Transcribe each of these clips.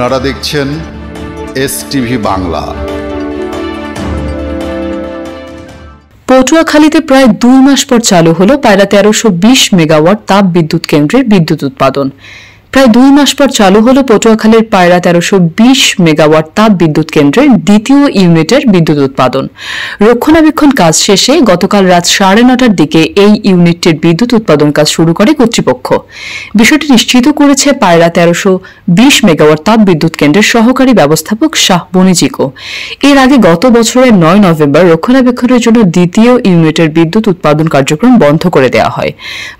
আপনারা দেখছেন এসটিভি বাংলা। পটুয়াখালীতে প্রায় 2 মাস পর চালু হলো পায়রা 1320 মেগাওয়াট তাপ বিদ্যুৎ কেন্দ্রের বিদ্যুৎ উৎপাদন। প্রায় 2 মাস পর চালু হলো পটুয়াখালীর পায়রা 1320 মেগাওয়াট তাপ বিদ্যুৎ কেন্দ্রের দ্বিতীয় ইউনিটের বিদ্যুৎ উৎপাদন। রক্ষণাবেক্ষণ কাজ শেষে গতকাল রাত 9:30টার দিকে এই ইউনিটটির বিদ্যুৎ উৎপাদন কাজ শুরু করে কর্তৃপক্ষ। বিষয়টি নিশ্চিত করেছে পায়রা 1320 মেগাওয়াট তাপ বিদ্যুৎ কেন্দ্রের সহকারী ব্যবস্থাপক শাহ বনিজিকো। এর আগে গত বছরের 9 নভেম্বর রক্ষণাবেক্ষণের জন্য দ্বিতীয় ইউনিটের বিদ্যুৎ উৎপাদন কার্যক্রম বন্ধ করে দেওয়া হয়।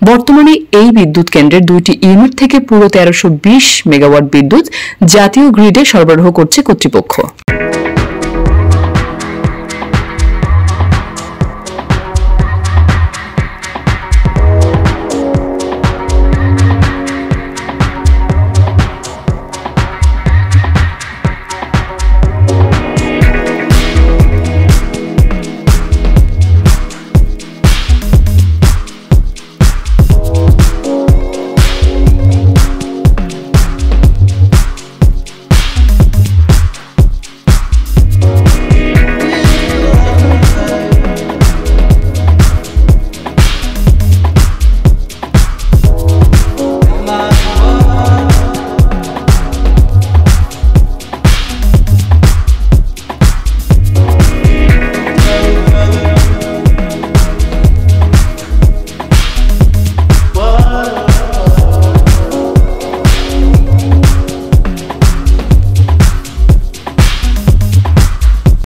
বর্তমানে এই বিদ্যুৎ কেন্দ্রের 2টি ইউনিট থেকে পুরো 1320 মেগাওয়াট বিদ্যুৎ জাতীয় গ্রিডে সরবরাহ করছে কর্তৃপক্ষ।